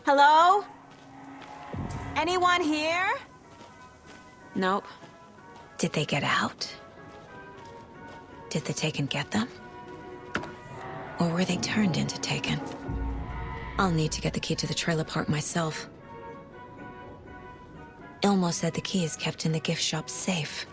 Hello? Anyone here? Nope. Did they get out? Did the Taken get them? Or were they turned into Taken? I'll need to get the key to the trailer park myself. Ilmo said the key is kept in the gift shop safe.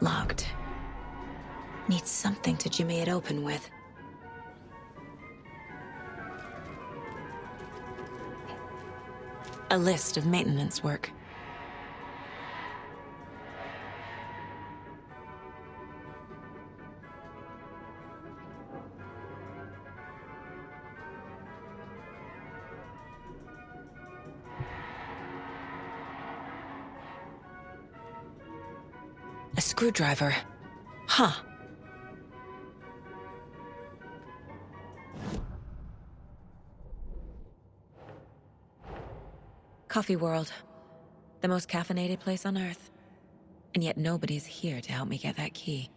Locked. Need something to jimmy it open with. A list of maintenance work. A screwdriver. Huh. Coffee World. The most caffeinated place on Earth. And yet nobody's here to help me get that key.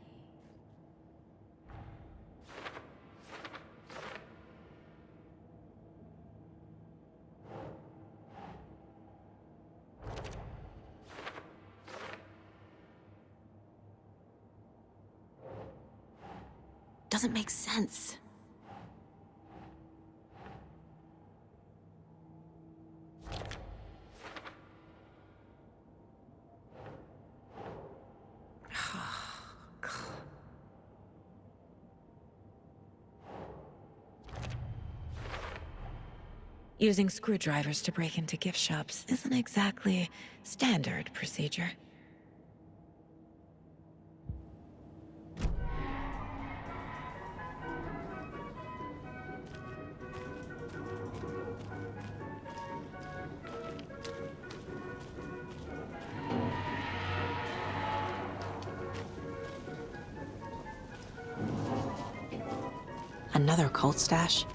Doesn't make sense. Using screwdrivers to break into gift shops isn't exactly standard procedure. Another cult stash?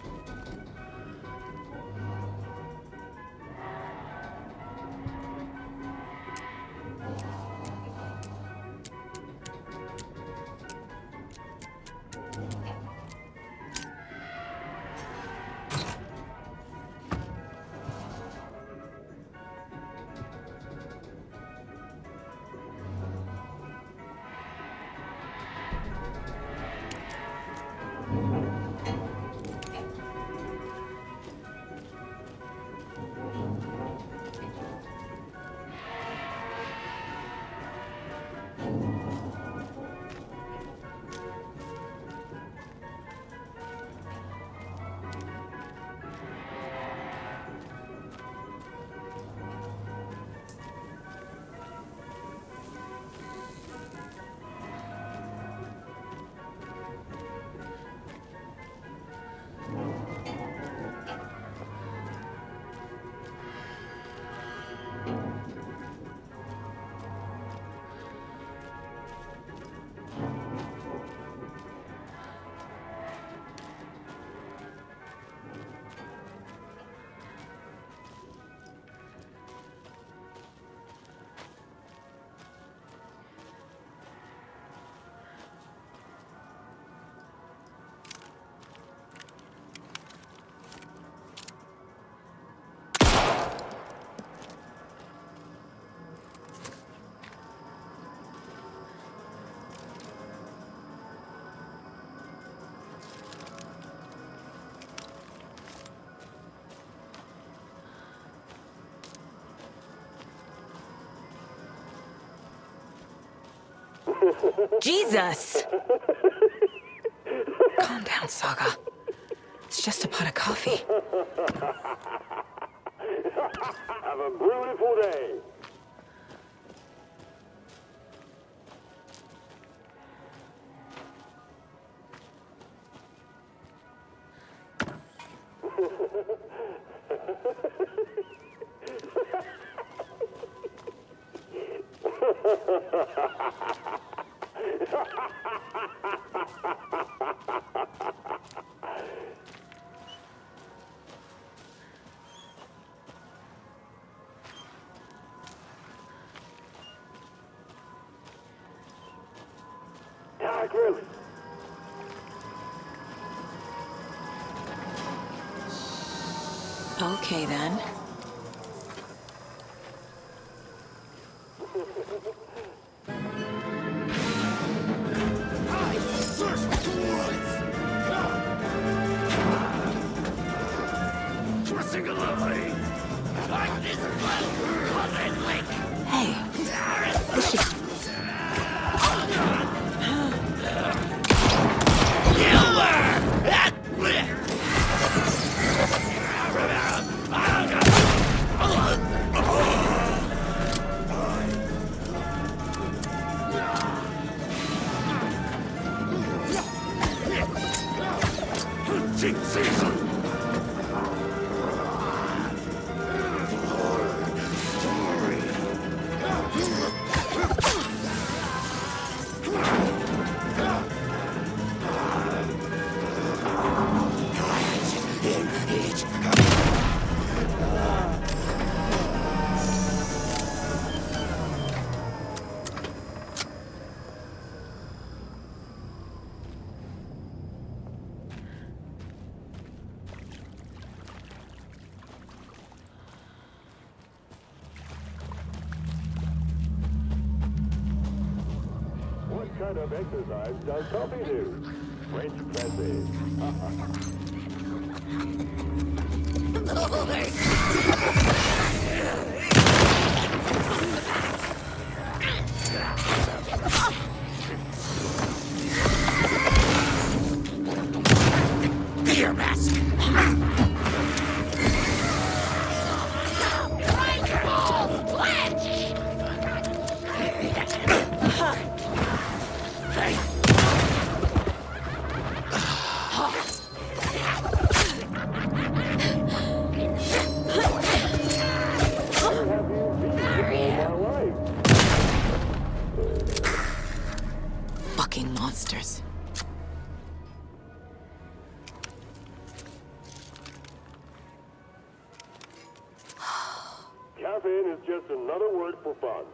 Jesus! Calm down, Saga. It's just a pot of coffee. Have a beautiful day. accurate. Okay, then. Hey, this should... What kind of exercise does coffee do? French pressing. Your mask. Fucking monsters. Caffeine is just another word for fun.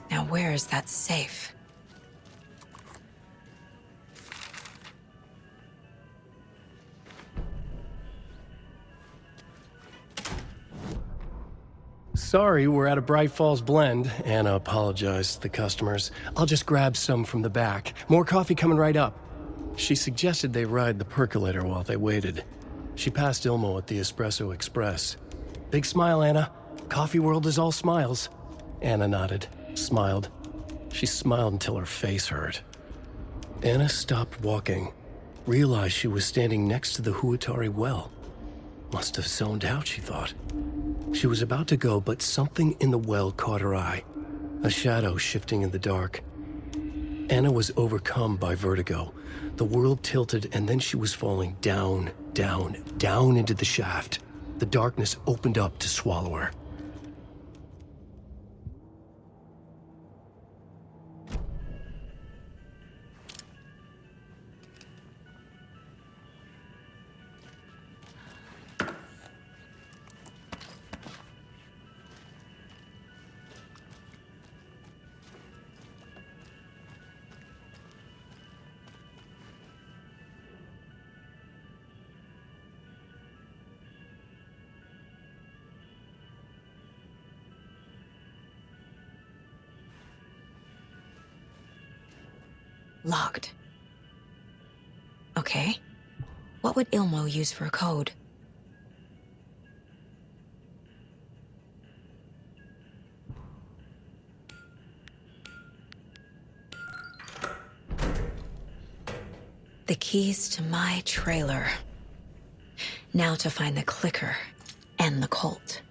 Now where is that safe? Sorry, we're at a Bright Falls blend. Anna apologized to the customers. I'll just grab some from the back. More coffee coming right up. She suggested they ride the percolator while they waited. She passed Ilmo at the Espresso Express. Big smile, Anna. Coffee world is all smiles. Anna nodded, smiled. She smiled until her face hurt. Anna stopped walking, realized she was standing next to the Huatari well. Must have zoned out, she thought. She was about to go, but something in the well caught her eye. A shadow shifting in the dark. Anna was overcome by vertigo. The world tilted, and then she was falling down, down, down into the shaft. The darkness opened up to swallow her. Locked. Okay. What would Ilmo use for a code? The keys to my trailer. Now to find the clicker and the Colt.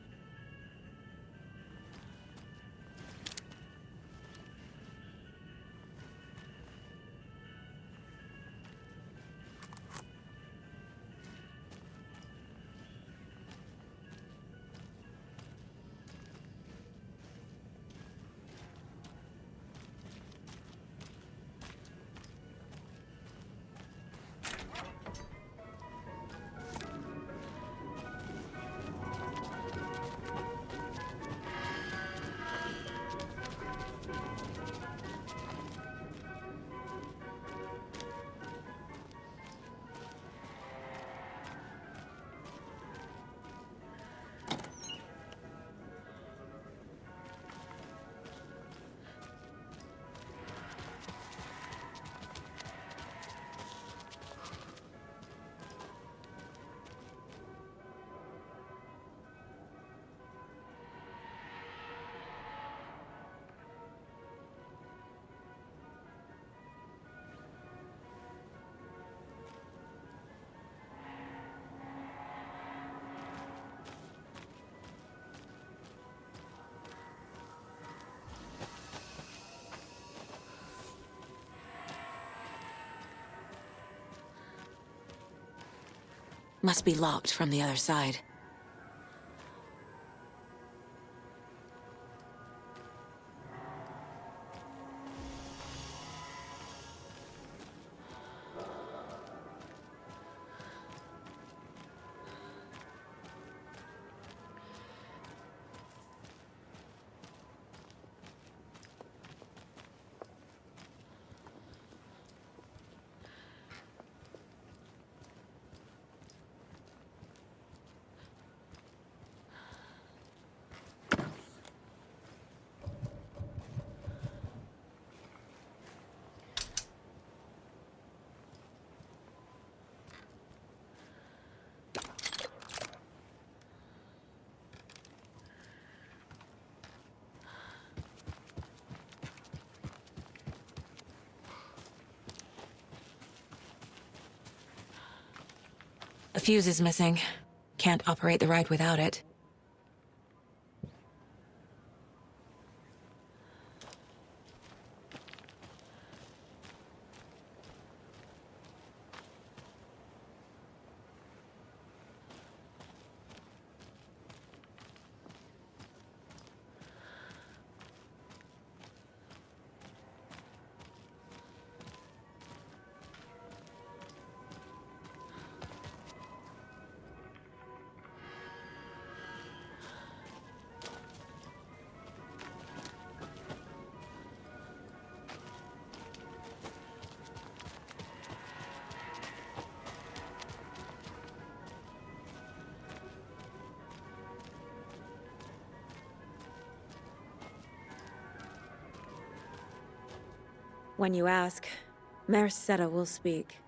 Must be locked from the other side. A fuse is missing. Can't operate the ride without it. When you ask, Merceda will speak.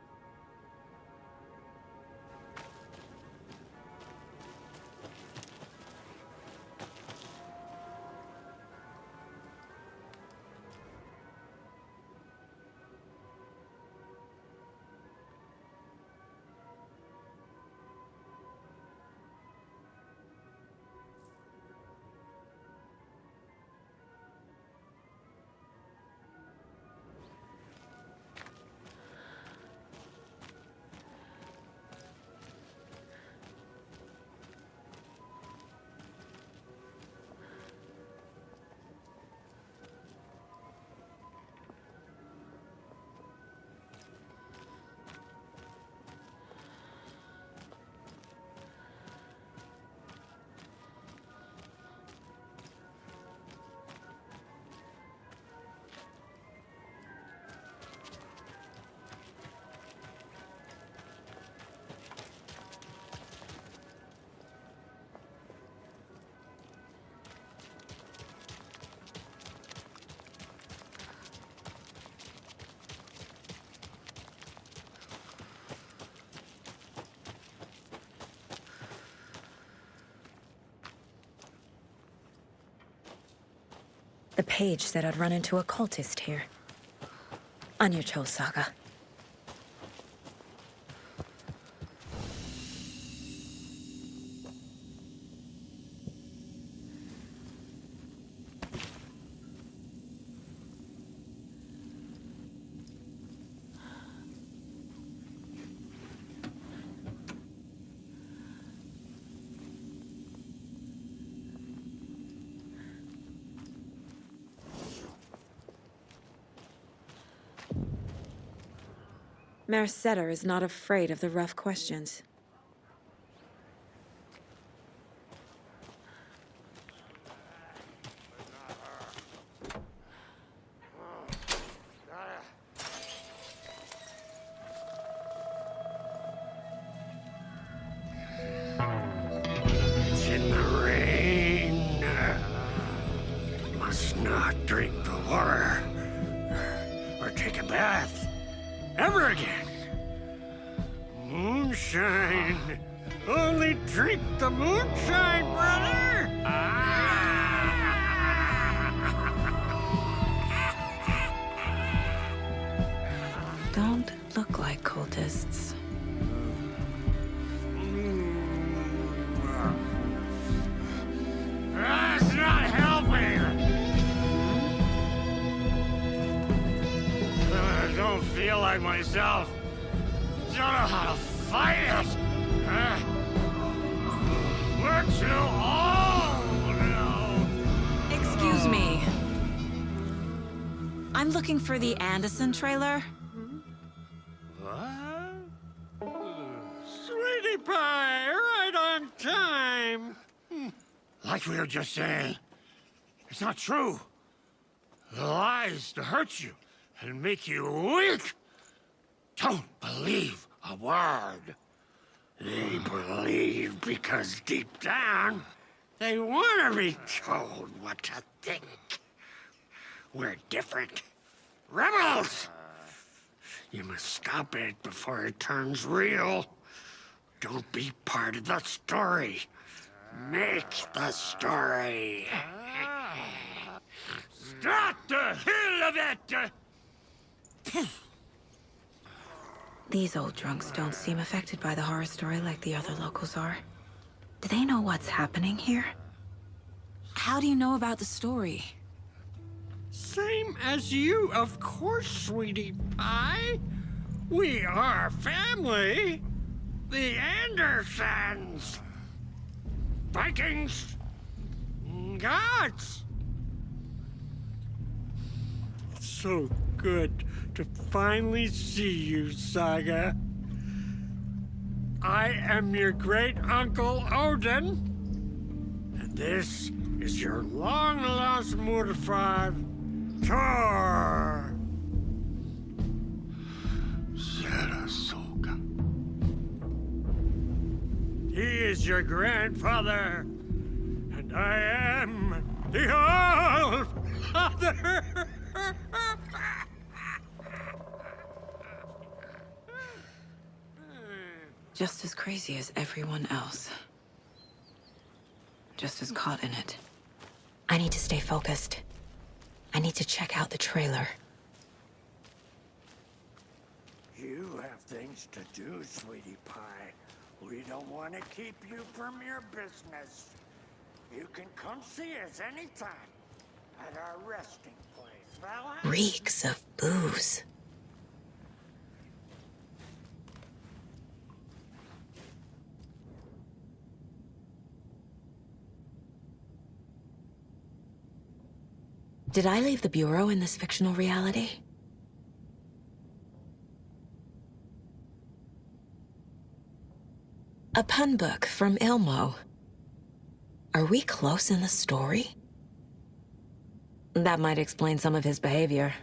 The page said I'd run into a cultist here. On your toes, Saga. Merceda is not afraid of the rough questions. It's in the rain. Must not drink the water or take a bath ever again. Moonshine. Only drink the moonshine, brother. Don't look like cultists. That's not helping. I don't feel like myself. Don't know how to fight it. We're too old now. Excuse me. I'm looking for the Anderson trailer. What? Sweetie pie, right on time. Like we were just saying, it's not true. The lies to hurt you and make you weak. Don't believe a word. They believe because deep down, they want to be told what to think. We're different. Rebels! You must stop it before it turns real. Don't be part of the story. Make the story. Start the hell of it! These old drunks don't seem affected by the horror story like the other locals are. Do they know what's happening here? How do you know about the story? Same as you, of course, sweetie pie. We are family. The Andersons. Vikings. Gods. So good to finally see you, Saga. I am your great-uncle Odin. And this is your long-lost mortified Thor. Sarasota. He is your grandfather, and I am the All-Father. Just as crazy as everyone else. Just as caught in it. I need to stay focused. I need to check out the trailer. You have things to do, sweetie pie. We don't want to keep you from your business. You can come see us anytime at our resting place, Valhalla. Reeks of booze. Did I leave the Bureau in this fictional reality? A pun book from Ilmo. Are we close in the story? That might explain some of his behavior.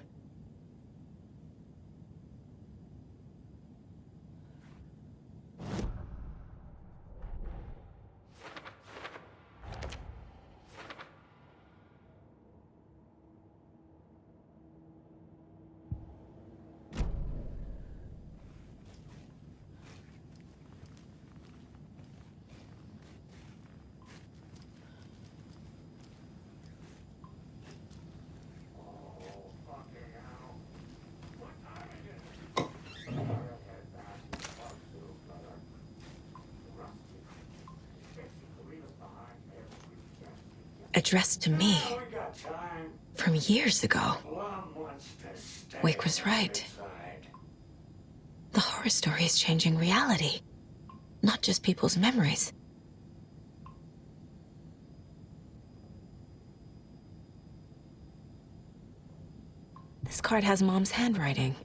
Addressed to me. From years ago. Wake was right. The horror story is changing reality. Not just people's memories. This card has Mom's handwriting.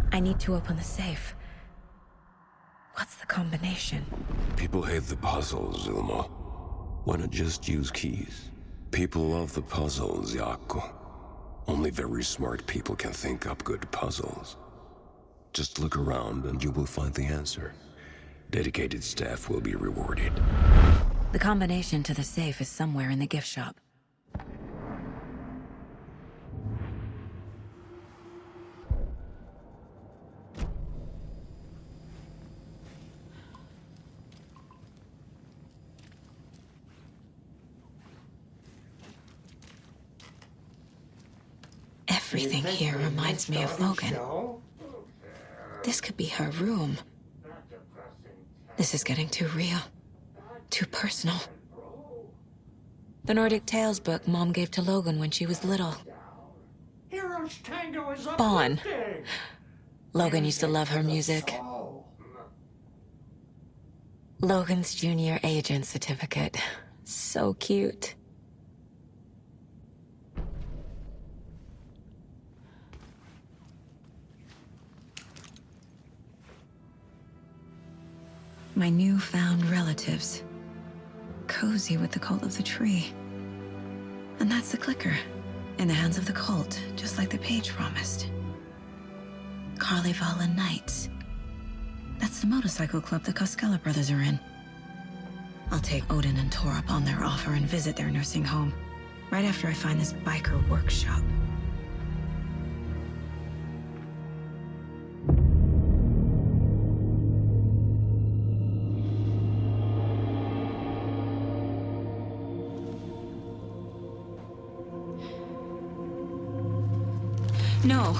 I need to open the safe. What's the combination? People hate the puzzles, Ilmo. Why not just use keys? People love the puzzles, Jaakko. Only very smart people can think up good puzzles. Just look around and you will find the answer. Dedicated staff will be rewarded. The combination to the safe is somewhere in the gift shop. Everything here reminds me of Logan. This could be her room. This is getting too real. Too personal. The Nordic Tales book Mom gave to Logan when she was little. Heroes Tango is Bon. uplifting. Logan used to love her music. Logan's junior agent certificate. So cute. My newfound relatives. Cozy with the cult of the tree. And that's the clicker. In the hands of the cult, just like the page promised. Carnival Knights. That's the motorcycle club the Koskela brothers are in. I'll take Odin and Tor up on their offer and visit their nursing home. Right after I find this biker workshop. No.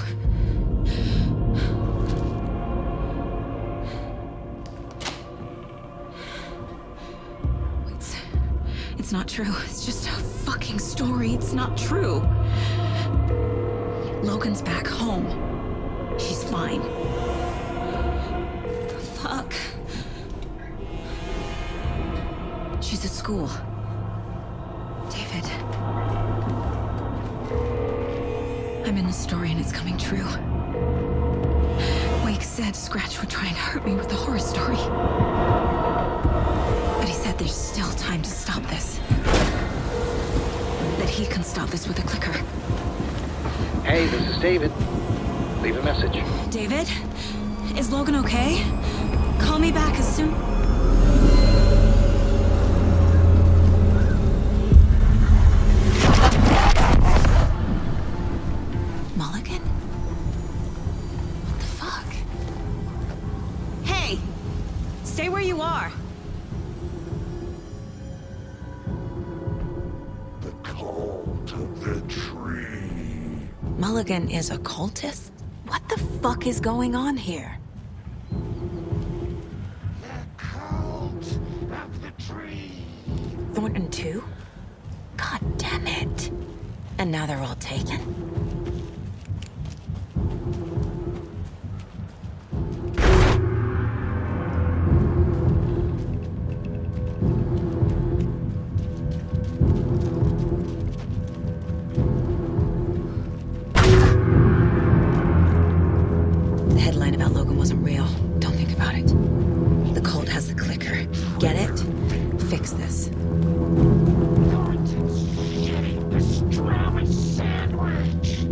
It's not true. It's just a fucking story. It's not true. Logan's back home. She's fine. Fuck. She's at school. David. I'm in the story and it's coming true. Wake said Scratch would try and hurt me with the horror story. But he said there's still time to stop this. That he can stop this with a clicker. Hey, this is David. Leave a message. David? Is Logan okay? Call me back as soon... Mulligan? What the fuck? Hey! Stay where you are! The cult of the tree. Mulligan is a cultist? What the fuck is going on here? The cult of the tree. Thornton too? God damn it. And now they're all taken? The headline about Logan wasn't real. Don't think about it. The cult has the clicker. Get it? Fix this. Thornton's shitting pastrami sandwich.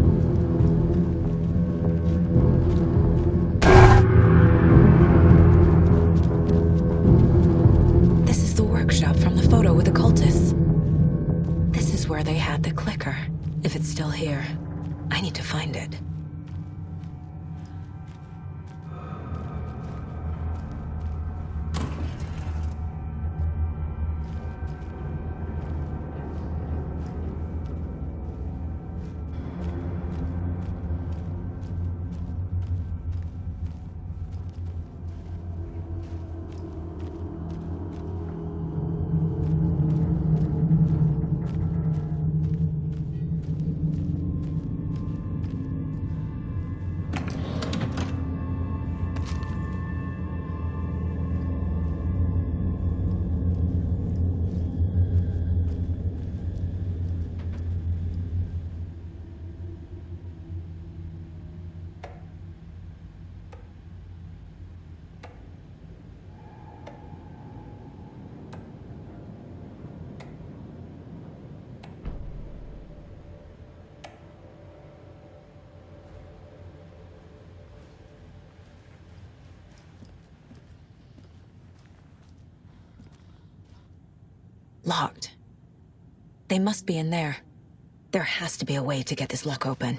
This is the workshop from the photo with the cultists. This is where they had the clicker. If it's still here, I need to find it. Locked. They must be in there. There has to be a way to get this lock open.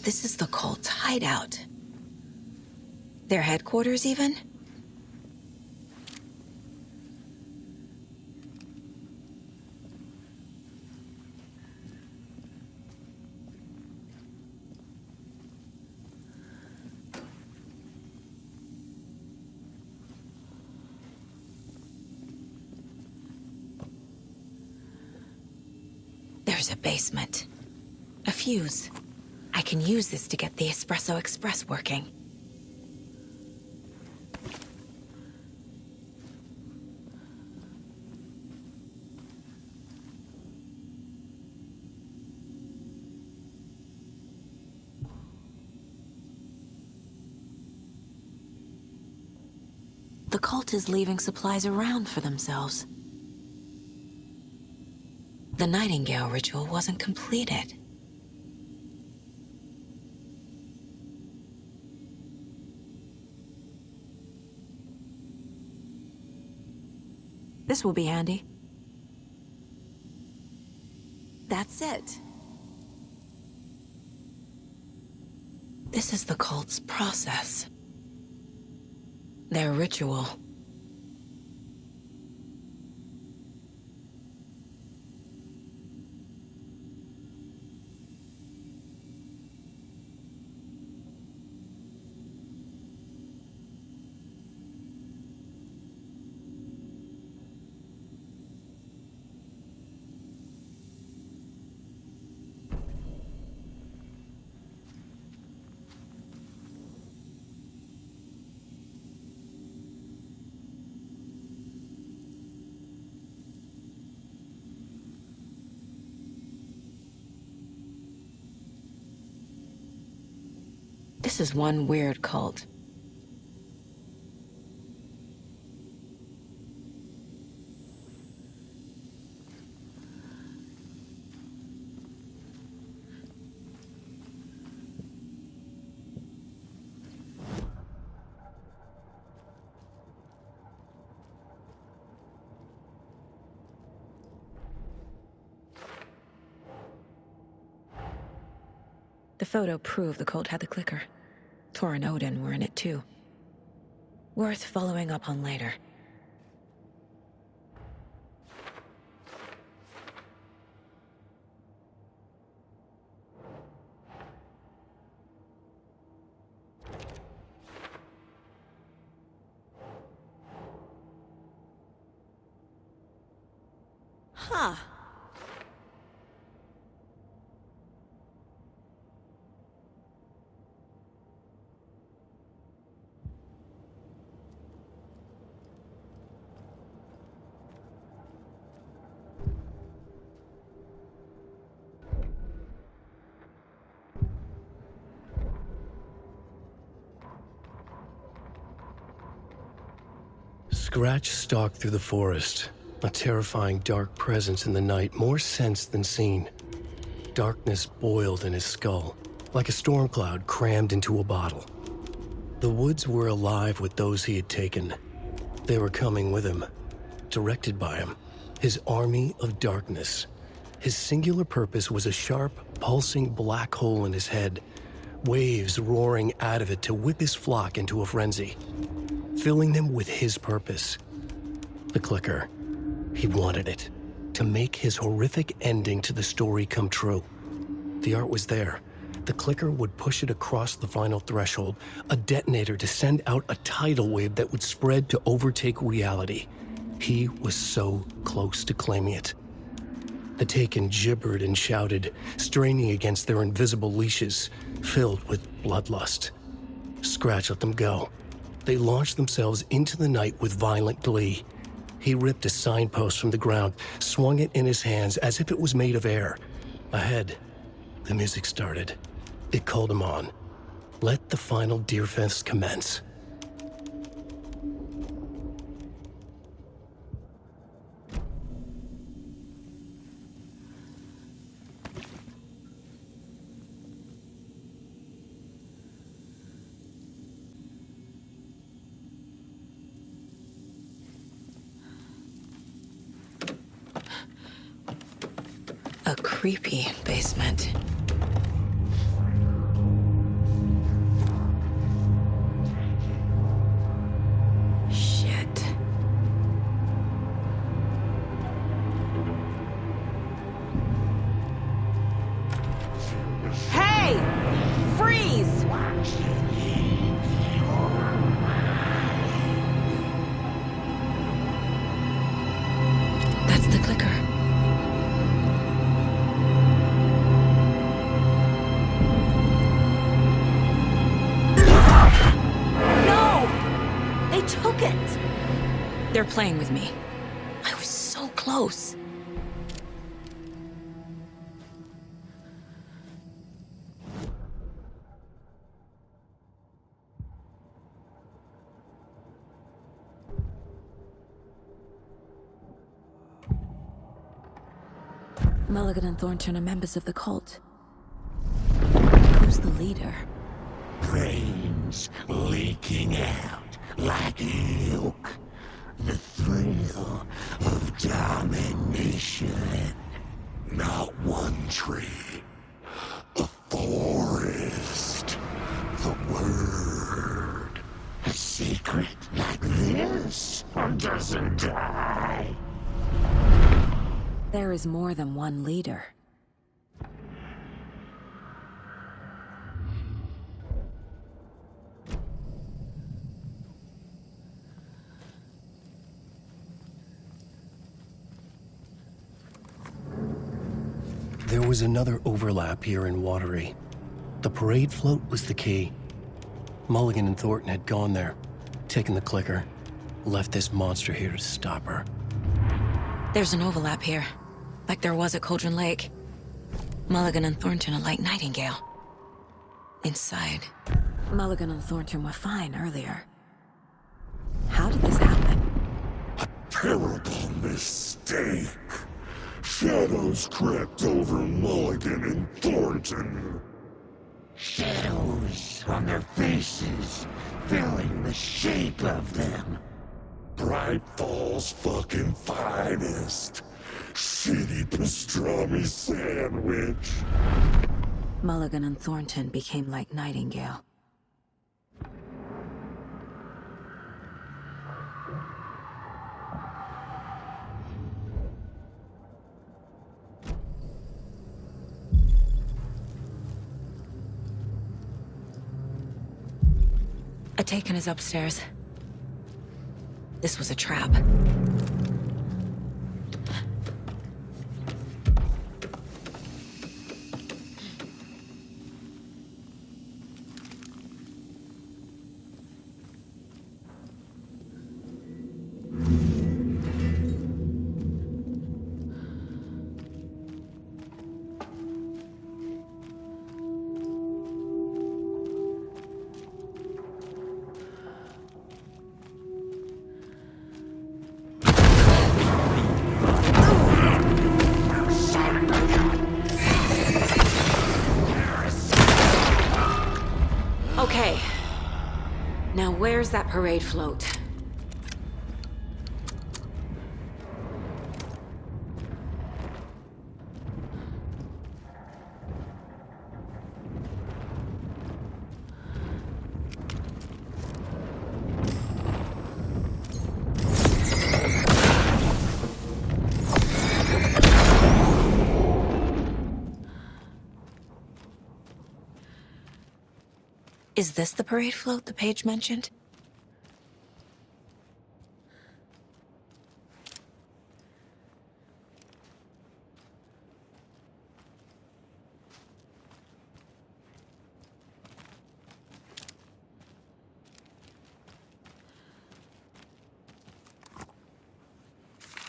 this is the cult's hideout. Their headquarters, even? There's a basement. A fuse. I can use this to get the Espresso Express working. The cult is leaving supplies around for themselves. The Nightingale ritual wasn't completed. This will be handy. That's it. This is the cult's process. Their ritual. This is one weird cult. The photo proved the cult had the clicker. Tor and Odin were in it too. Worth following up on later. Huh. Scratch stalked through the forest, a terrifying dark presence in the night, more sensed than seen. Darkness boiled in his skull, like a storm cloud crammed into a bottle. The woods were alive with those he had taken. They were coming with him, directed by him, his army of darkness. His singular purpose was a sharp, pulsing black hole in his head, waves roaring out of it to whip his flock into a frenzy, filling them with his purpose. The clicker. He wanted it, to make his horrific ending to the story come true. The art was there. The clicker would push it across the final threshold, a detonator to send out a tidal wave that would spread to overtake reality. He was so close to claiming it. The Taken gibbered and shouted, straining against their invisible leashes, filled with bloodlust. Scratch let them go. They launched themselves into the night with violent glee. He ripped a signpost from the ground, swung it in his hands as if it was made of air. Ahead, the music started. It called him on. Let the final Deerfest commence. A creepy basement. They're playing with me. I was so close. Mulligan and Thornton are members of the cult. Who's the leader? Brains leaking out like milk. The thrill of domination. Not one tree. A forest. The word. A secret like this doesn't die. There is more than one leader. There was another overlap here in Watery. The parade float was the key. Mulligan and Thornton had gone there, taken the clicker, left this monster here to stop her. There's an overlap here, like there was at Cauldron Lake. Mulligan and Thornton are like Nightingale. Inside. Mulligan and Thornton were fine earlier. How did this happen? A terrible mistake. Shadows crept over Mulligan and Thornton. Shadows on their faces, filling the shape of them. Bright Falls fucking finest. Shitty pastrami sandwich. Mulligan and Thornton became like Nightingale. A taken is upstairs. This was a trap. Okay. Now where's that parade float? Is this the parade float the page mentioned?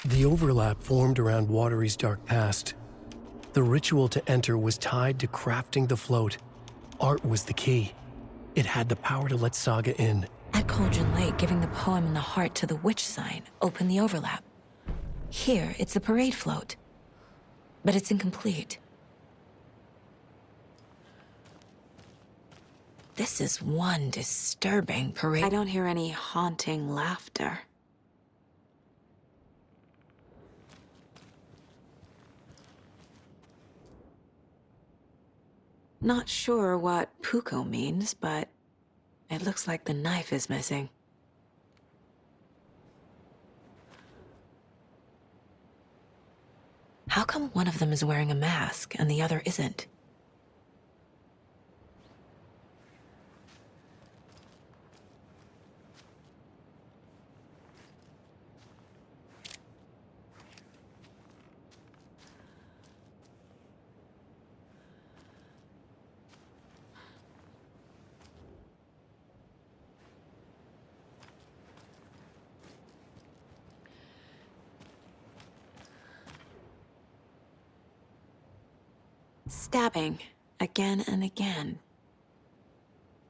The overlap formed around Watery's dark past. The ritual to enter was tied to crafting the float. Art was the key. It had the power to let Saga in. At Cauldron Lake, giving the poem and the heart to the witch sign opened the overlap. Here, it's the parade float. But it's incomplete. This is one disturbing parade. I don't hear any haunting laughter. Not sure what Puko means, but it looks like the knife is missing. How come one of them is wearing a mask and the other isn't? Stabbing. Again and again.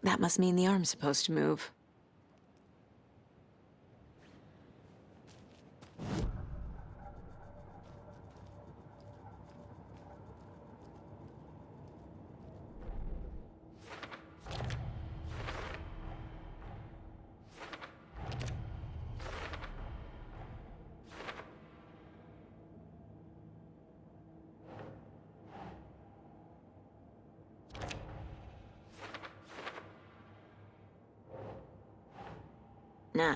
That must mean the arm's supposed to move. Nah.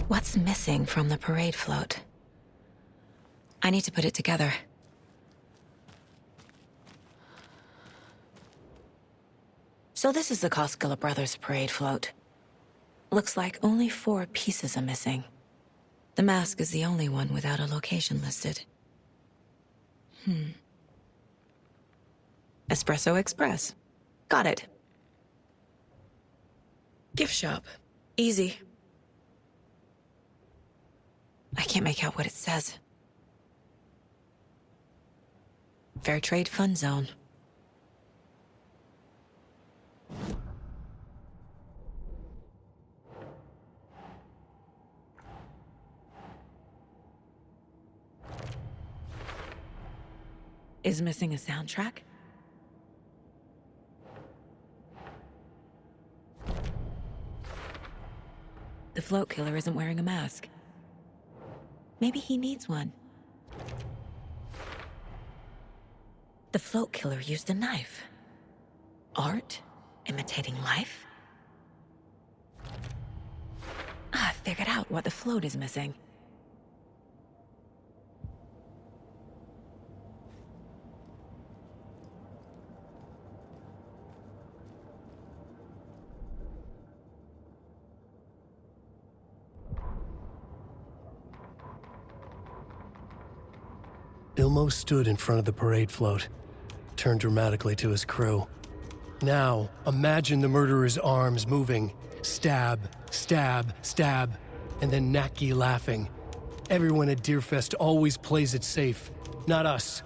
What's missing from the parade float? I need to put it together. So this is the Koskela Brothers parade float. Looks like only 4 pieces are missing. The mask is the only one without a location listed. Espresso Express. Got it. Gift shop. Easy. I can't make out what it says. Fair Trade Fund Zone. Is missing a soundtrack? The float killer isn't wearing a mask. Maybe he needs one. The float killer used a knife. Art? Imitating life? I figured out what the float is missing. Ilmo stood in front of the parade float, turned dramatically to his crew. Now, imagine the murderer's arms moving. Stab, stab, stab, and then Naki laughing. Everyone at Deerfest always plays it safe, not us.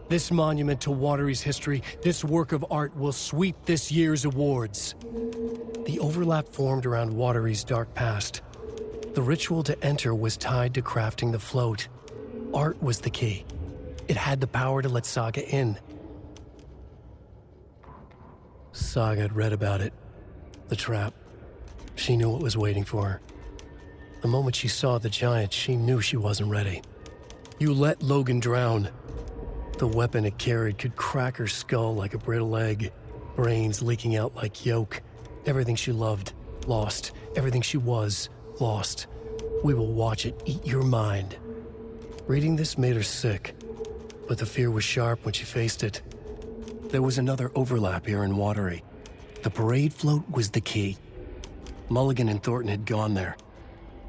This monument to Watery's history, this work of art will sweep this year's awards. The overlap formed around Watery's dark past. The ritual to enter was tied to crafting the float. Art was the key. It had the power to let Saga in. Saga had read about it. The trap. She knew what was waiting for her. The moment she saw the giant, she knew she wasn't ready. You let Logan drown. The weapon it carried could crack her skull like a brittle egg. Brains leaking out like yolk. Everything she loved, lost. Everything she was, lost. We will watch it eat your mind. Reading this made her sick, but the fear was sharp when she faced it. There was another overlap here in Watery. The parade float was the key. Mulligan and Thornton had gone there,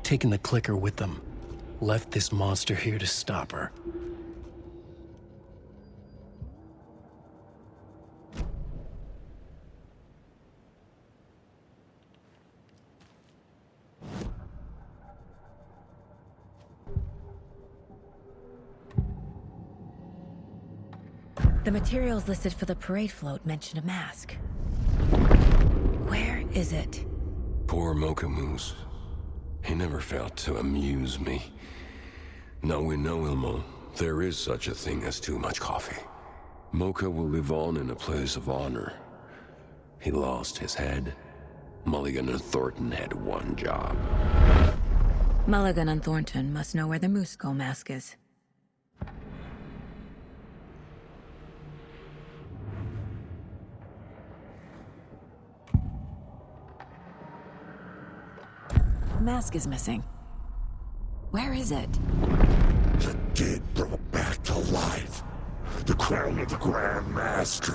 taken the clicker with them, left this monster here to stop her. The materials listed for the parade float mention a mask. Where is it? Poor Mocha Moose. He never failed to amuse me. Now we know, Ilmo, there is such a thing as too much coffee. Mocha will live on in a place of honor. He lost his head. Mulligan and Thornton had one job. Mulligan and Thornton must know where the Moose Skull mask is. mask is missing. Where is it? The dead brought back to life. The crown of the Grand Master.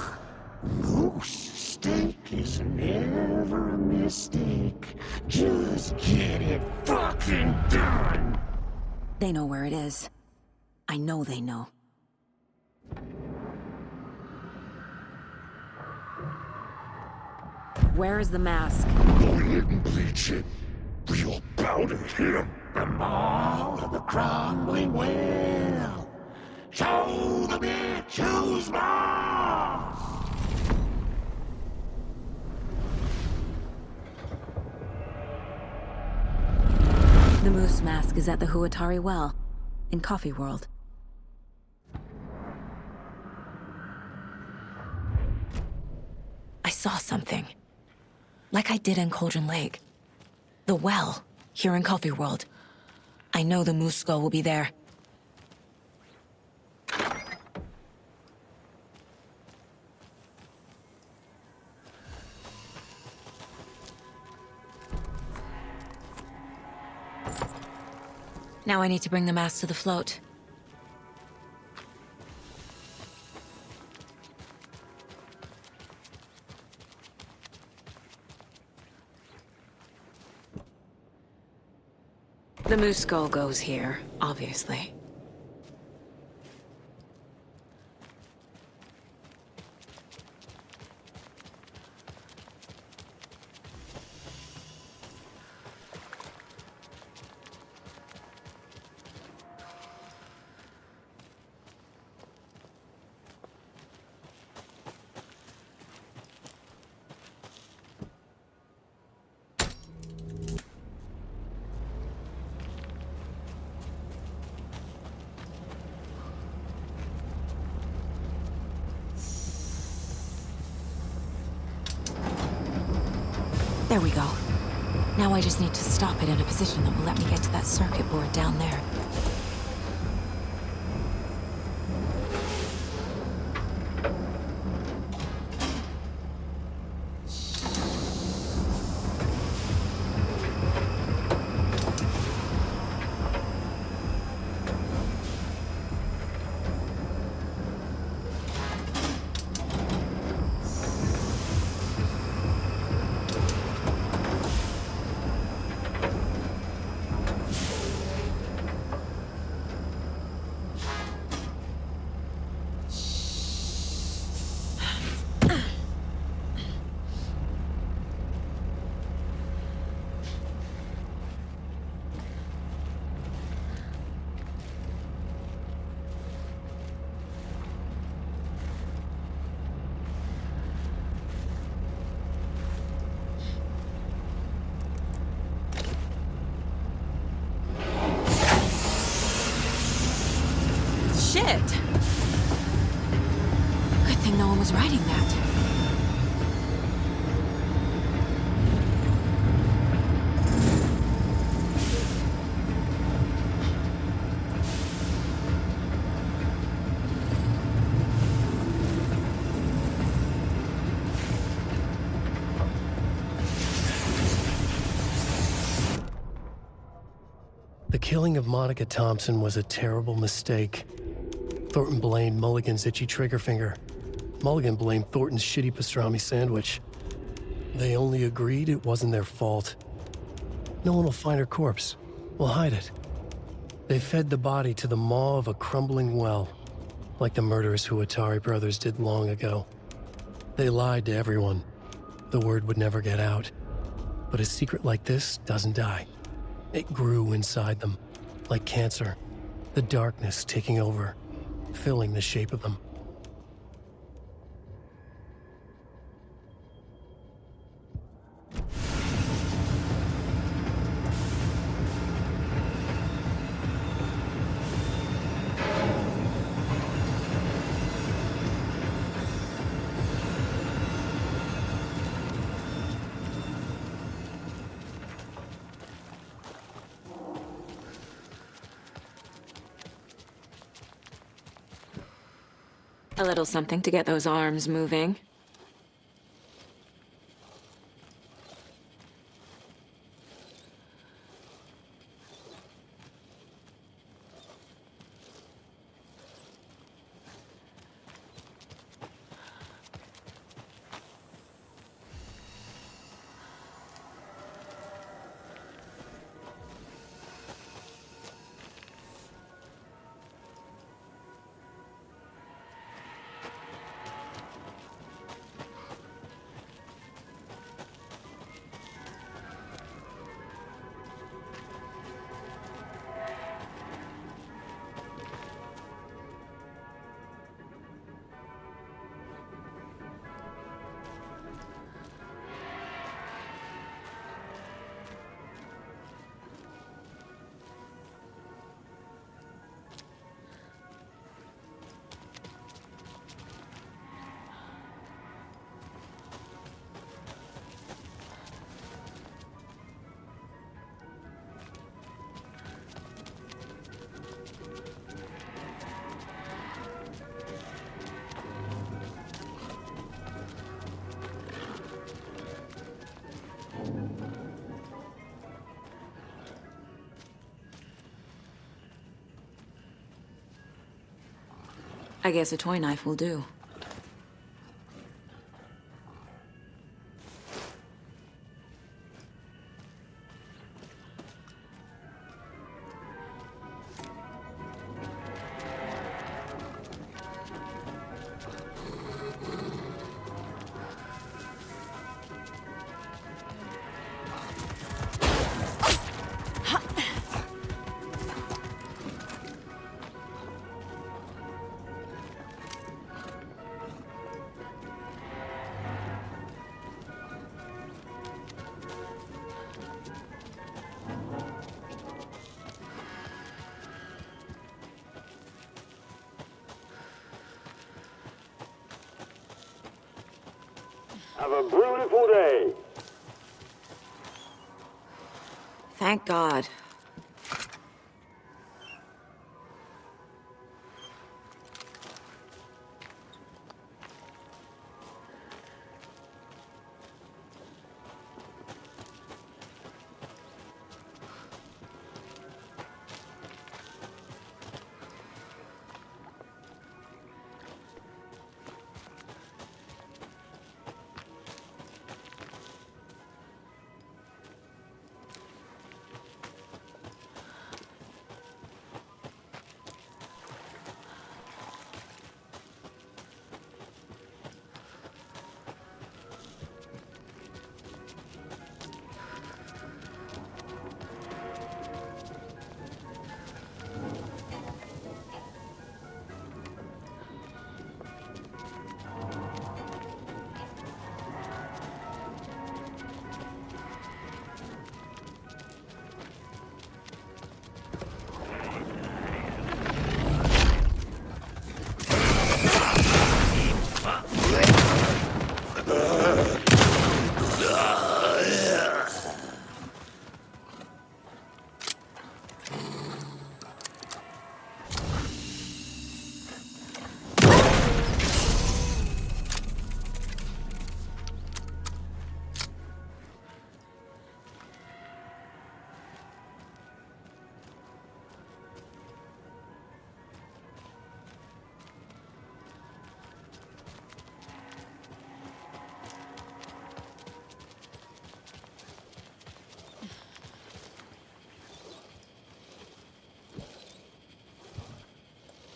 Moose steak is never a mistake. Just get it fucking done! They know where it is. I know they know. Where is the mask? Go ahead and bleach it. Real bout of him. The maw of the crumbling well. Show the bitch who's boss! The moose mask is at the Huatari Well, in Coffee World. I saw something. Like I did in Cauldron Lake. The well, here in Coffee World. I know the moose skull will be there. Now I need to bring the mask to the float. The moose skull goes here, obviously. There we go. Now I just need to stop it in a position that will let me get to that circuit board down there. Shit! Good thing no one was riding that. The killing of Monica Thompson was a terrible mistake. Thornton blamed Mulligan's itchy trigger finger. Mulligan blamed Thornton's shitty pastrami sandwich. They only agreed it wasn't their fault. No one will find her corpse. We'll hide it. They fed the body to the maw of a crumbling well, like the murderous Huatari brothers did long ago. They lied to everyone. The word would never get out. But a secret like this doesn't die. It grew inside them, like cancer, the darkness taking over, filling the shape of them. A little something to get those arms moving. I guess a toy knife will do. Have a beautiful day. Thank God.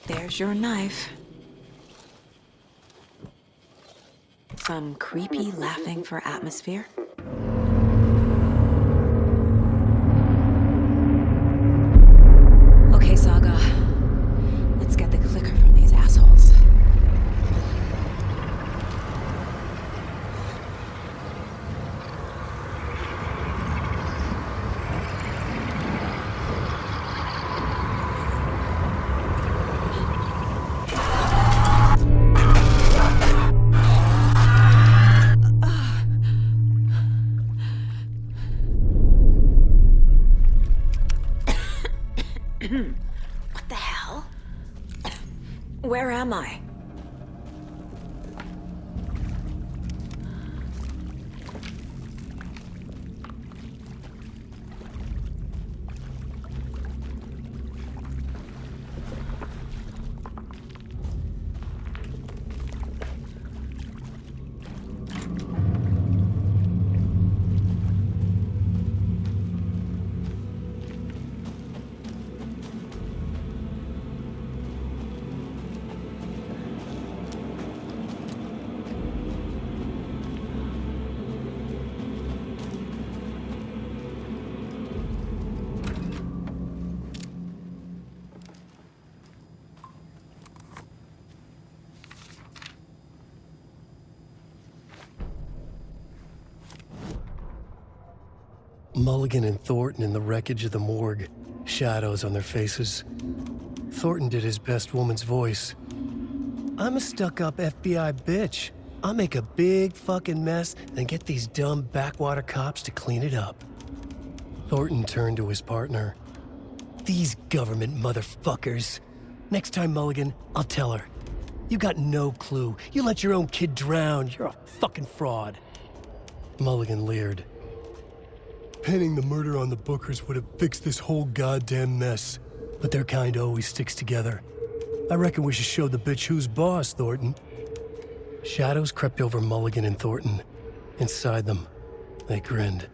There's your knife. Some creepy laughing for atmosphere. Okay, Saga. Let's get the clicker from these assholes. What the hell? Where am I? Mulligan and Thornton in the wreckage of the morgue, shadows on their faces. Thornton did his best woman's voice. I'm a stuck-up FBI bitch. I'll make a big fucking mess, then get these dumb backwater cops to clean it up. Thornton turned to his partner. These government motherfuckers. Next time, Mulligan, I'll tell her. You got no clue. You let your own kid drown. You're a fucking fraud. Mulligan leered. Pinning the murder on the Bookers would have fixed this whole goddamn mess. But their kind always sticks together. I reckon we should show the bitch who's boss, Thornton. Shadows crept over Mulligan and Thornton. Inside them, they grinned.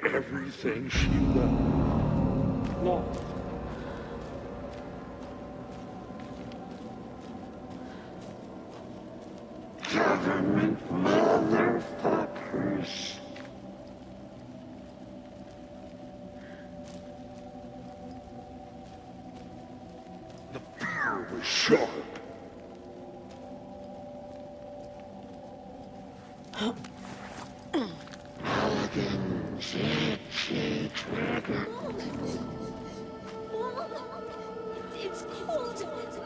Everything she loved, lost. Government motherfuckers. The power was sharp. Mulligan's itchy trigger. It's cold.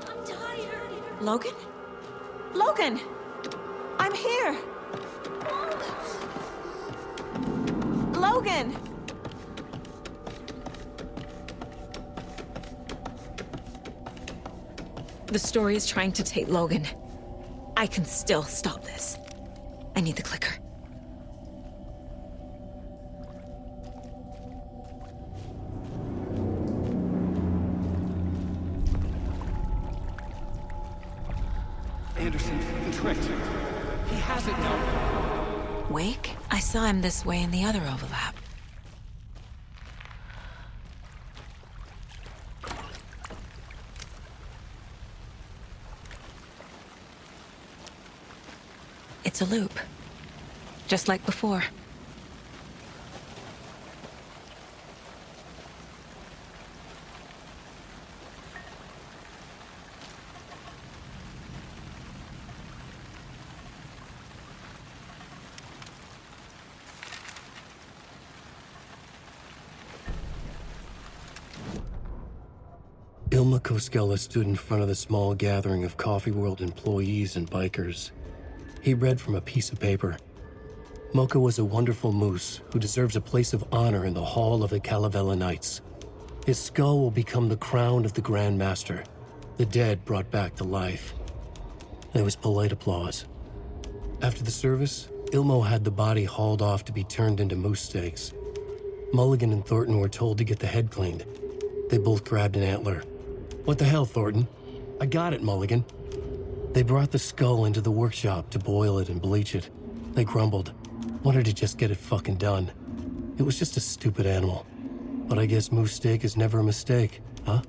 I'm tired. Logan? Logan! I'm here! Logan! The story is trying to take Logan. I can still stop this. I need the clicker. Anderson, the trick. He has it now. Wake? I saw him this way in the other overlap. It's a loop. Just like before. Ilma Koskela stood in front of the small gathering of Coffee World employees and bikers. He read from a piece of paper. Mocha was a wonderful moose who deserves a place of honor in the Hall of the Calavella Knights. His skull will become the crown of the Grand Master, the dead brought back to life. There was polite applause. After the service, Ilmo had the body hauled off to be turned into moose steaks. Mulligan and Thornton were told to get the head cleaned. They both grabbed an antler. What the hell, Thornton? I got it, Mulligan. They brought the skull into the workshop to boil it and bleach it. They grumbled. Wanted to just get it fucking done. It was just a stupid animal. But I guess moose steak is never a mistake, huh?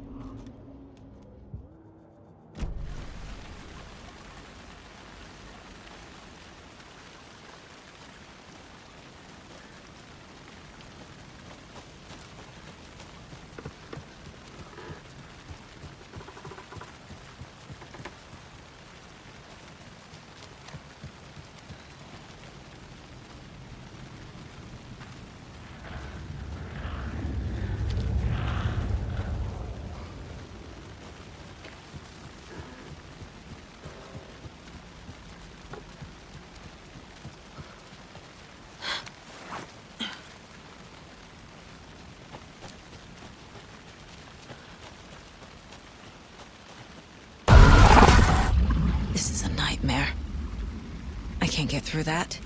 This is a nightmare. I can't get through that.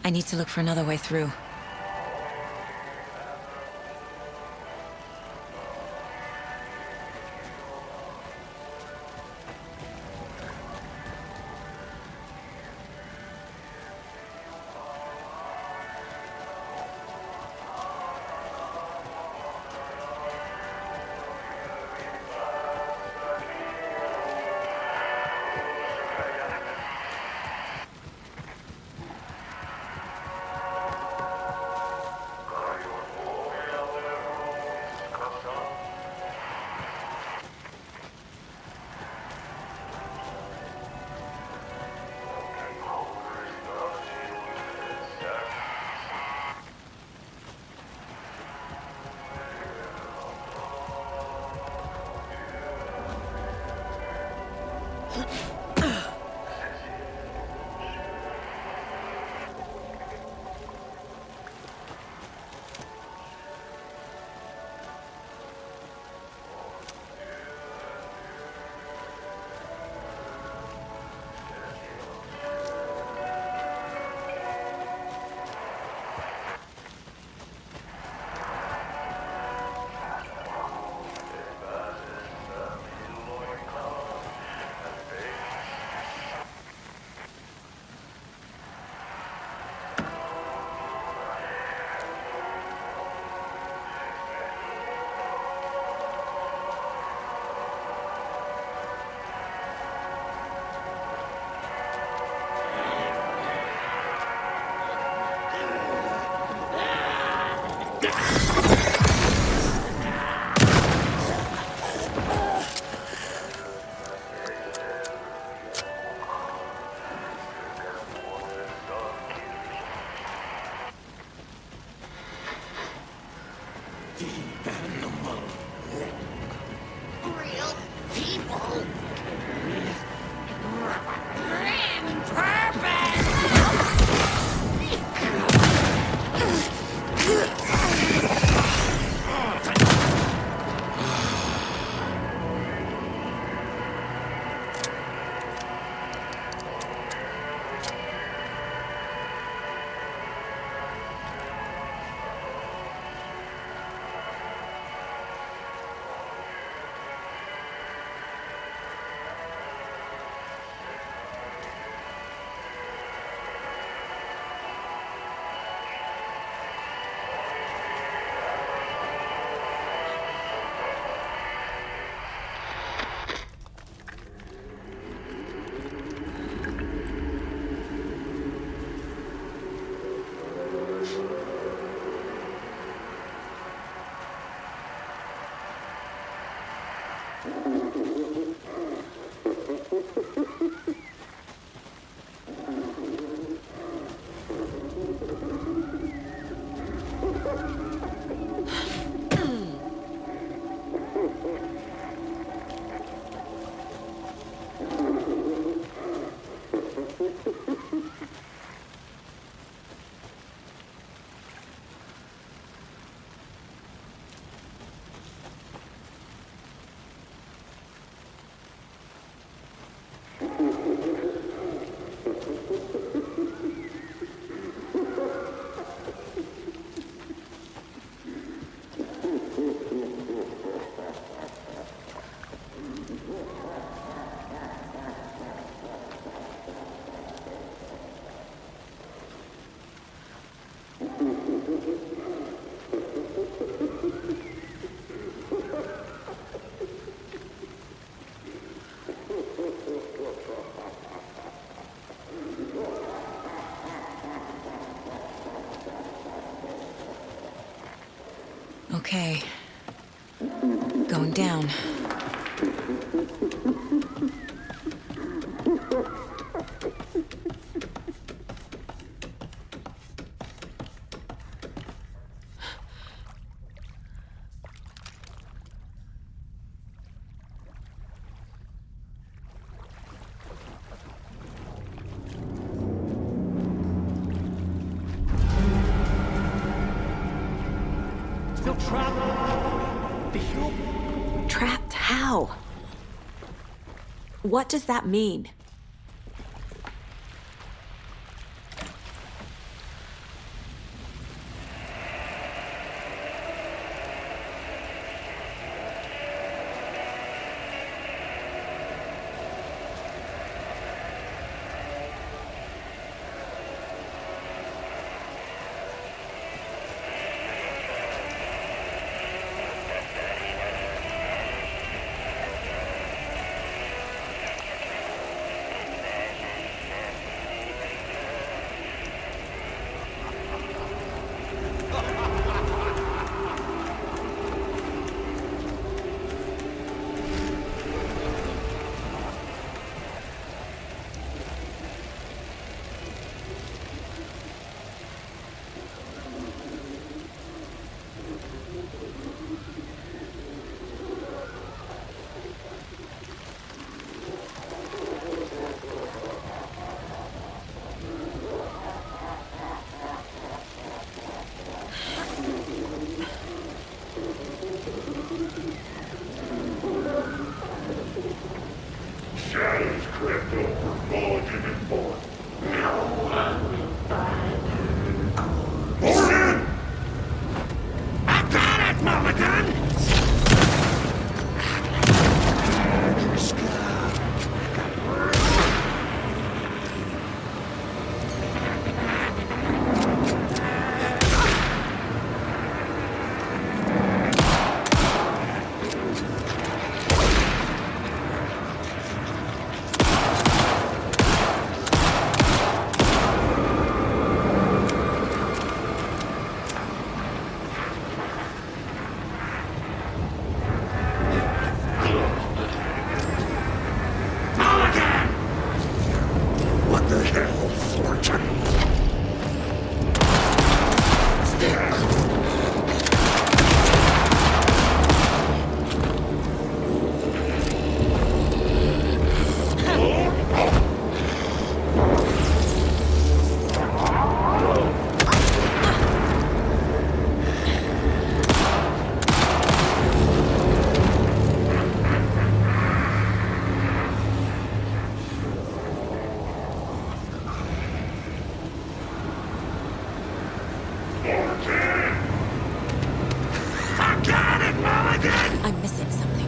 I need to look for another way through. Okay. Going down. Still trapped. The human. Trapped how? What does that mean? Shadows crept over Mulligan and Thornton. No one will find her. Thornton! I got it, Mulligan! What the hell, Thornton? I got it, Mulligan! I'm missing something.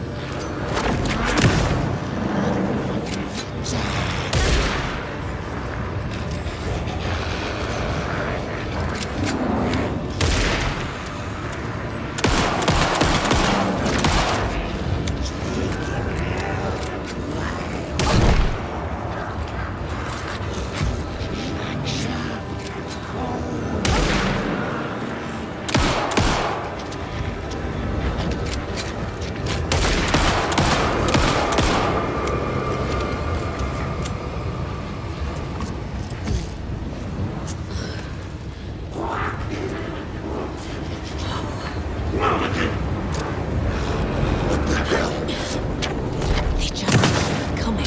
They just keep coming.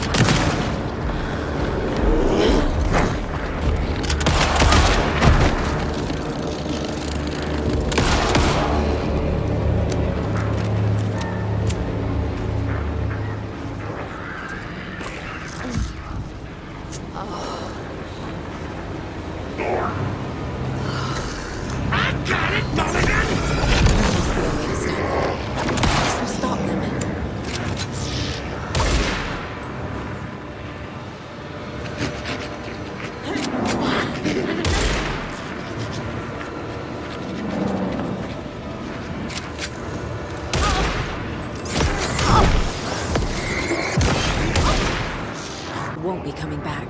I got it, Mulligan! This will stop them. Won't be coming back.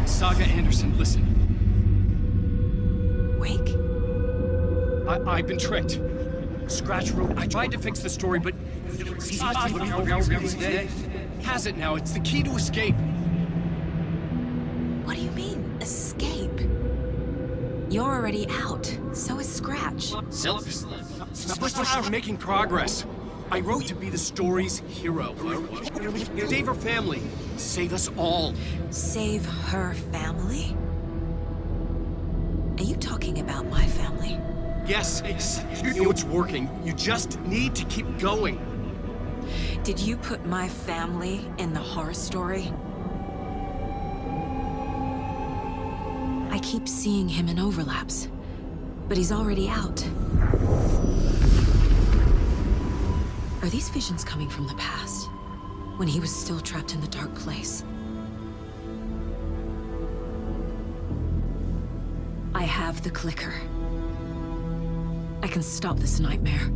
Saga Anderson, listen. Wake? I've been tricked. Scratch wrote. I tried to fix the story, but has it now. It's the key to escape. What do you mean, escape? You're already out. So is Scratch. We're making progress. I wrote to be the story's hero. Save her family. Save us all. Save her family? Are you talking about my family? Yes, you know it's working. You just need to keep going. Did you put my family in the horror story? I keep seeing him in overlaps, but he's already out. Are these visions coming from the past, when he was still trapped in the dark place? I have the clicker. I can stop this nightmare.